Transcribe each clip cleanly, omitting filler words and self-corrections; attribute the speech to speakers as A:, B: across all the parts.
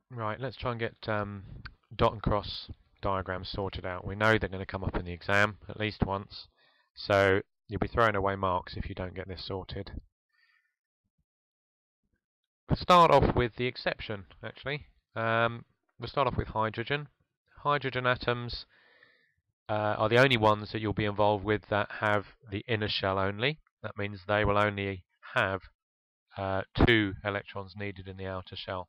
A: Right, let's try and get dot and cross diagrams sorted out. We know they're going to come up in the exam at least once, so you'll be throwing away marks if you don't get this sorted. We'll start off with the exception, actually. We'll start off with hydrogen. Hydrogen atoms are the only ones that you'll be involved with that have the inner shell only. That means they will only have 2 electrons needed in the outer shell.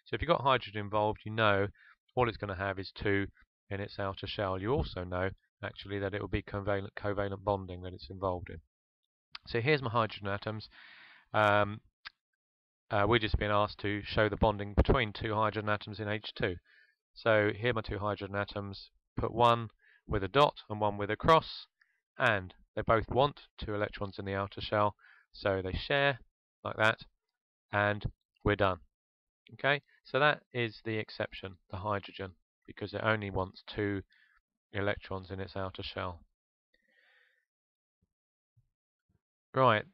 A: So if you've got hydrogen involved, you know all it's going to have is 2 in its outer shell. You also know, actually, that it will be covalent bonding that it's involved in. So here's my hydrogen atoms. We're just being asked to show the bonding between 2 hydrogen atoms in H2. So here are my 2 hydrogen atoms. Put one with a dot and one with a cross, and they both want 2 electrons in the outer shell, so they share like that, and we're done. Okay, so that is the exception, the hydrogen, because it only wants 2 electrons in its outer shell. Right,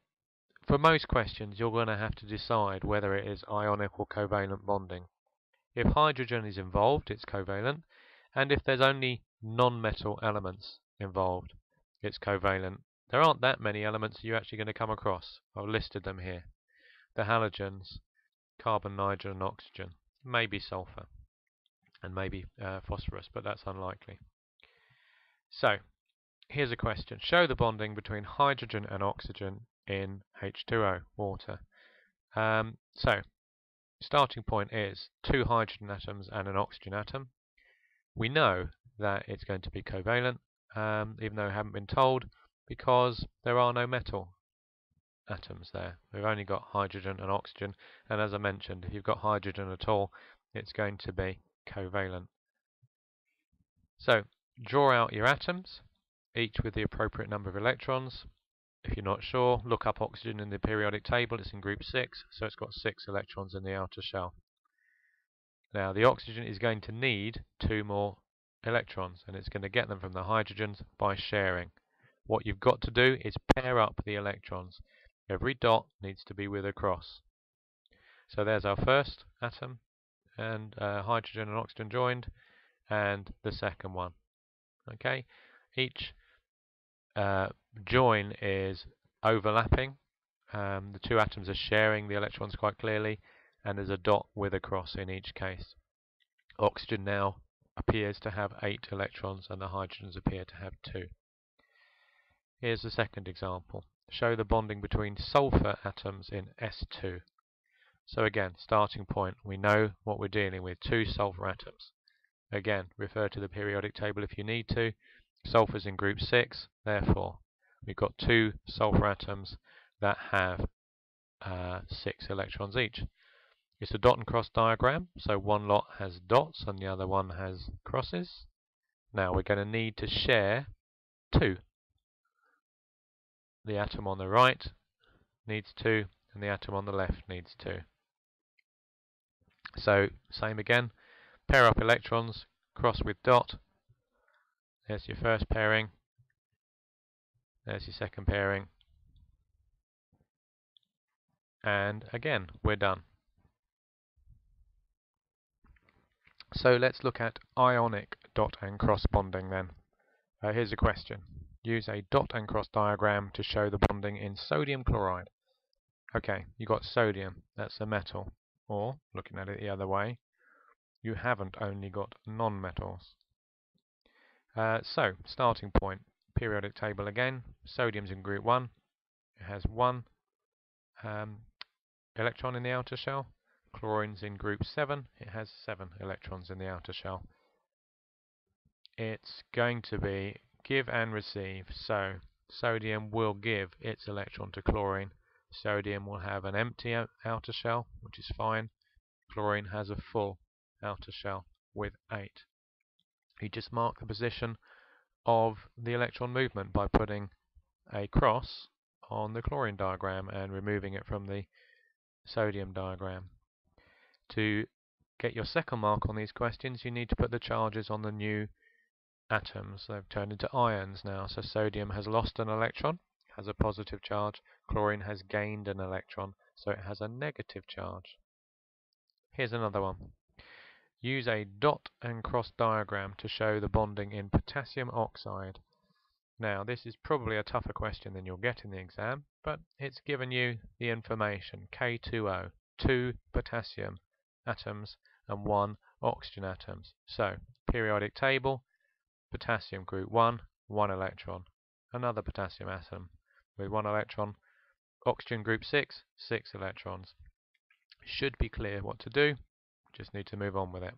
A: for most questions you're going to have to decide whether it is ionic or covalent bonding. If hydrogen is involved, it's covalent, and if there's only non-metal elements involved, it's covalent. There aren't that many elements you're actually going to come across. I've listed them here. The halogens, carbon, nitrogen, and oxygen, maybe sulfur, and maybe phosphorus, but that's unlikely. So, here's a question. Show the bonding between hydrogen and oxygen in H2O, water. So, starting point is 2 hydrogen atoms and an oxygen atom. We know that it's going to be covalent, even though we haven't been told, because there are no metal atoms there. We've only got hydrogen and oxygen, and as I mentioned, if you've got hydrogen at all, it's going to be covalent. So, draw out your atoms, each with the appropriate number of electrons. If you're not sure, look up oxygen in the periodic table. It's in group 6, so it's got 6 electrons in the outer shell. Now, the oxygen is going to need 2 more electrons, and it's going to get them from the hydrogens by sharing. What you've got to do is pair up the electrons. Every dot needs to be with a cross. So there's our first atom, and hydrogen and oxygen joined, and the second one. Okay, each join is overlapping. The 2 atoms are sharing the electrons quite clearly, and there's a dot with a cross in each case. Oxygen now appears to have 8 electrons, and the hydrogens appear to have 2. Here's the second example. Show the bonding between sulfur atoms in S2. So again, starting point, we know what we're dealing with, 2 sulfur atoms. Again, refer to the periodic table if you need to. Sulfur's in group 6, therefore we've got 2 sulfur atoms that have 6 electrons each. It's a dot and cross diagram, so one lot has dots and the other one has crosses. Now we're going to need to share 2. The atom on the right needs 2, and the atom on the left needs 2. So, same again, pair up electrons, cross with dot. There's your first pairing. There's your second pairing. And again, we're done. So let's look at ionic dot and cross bonding then. Here's a question. Use a dot and cross diagram to show the bonding in sodium chloride. Okay, you got sodium, that's a metal. Or, looking at it the other way, you haven't only got non-metals. So, starting point, periodic table again. Sodium's in group 1. It has 1 electron in the outer shell. Chlorine's in group 7. It has 7 electrons in the outer shell. It's going to be give and receive. So, sodium will give its electron to chlorine. Sodium will have an empty outer shell, which is fine. Chlorine has a full outer shell with 8. You just mark the position of the electron movement by putting a cross on the chlorine diagram and removing it from the sodium diagram. To get your second mark on these questions, you need to put the charges on the new atoms. They've turned into ions now, so sodium has lost an electron, has a positive charge. Chlorine has gained an electron, so it has a negative charge. Here's another one. Use a dot and cross diagram to show the bonding in potassium oxide. Now, this is probably a tougher question than you'll get in the exam, but it's given you the information. K2O, 2 potassium atoms and 1 oxygen atoms. So, periodic table, potassium group 1, 1 electron. Another potassium atom with 1 electron. Oxygen group 6, 6 electrons. Should be clear what to do, just need to move on with it.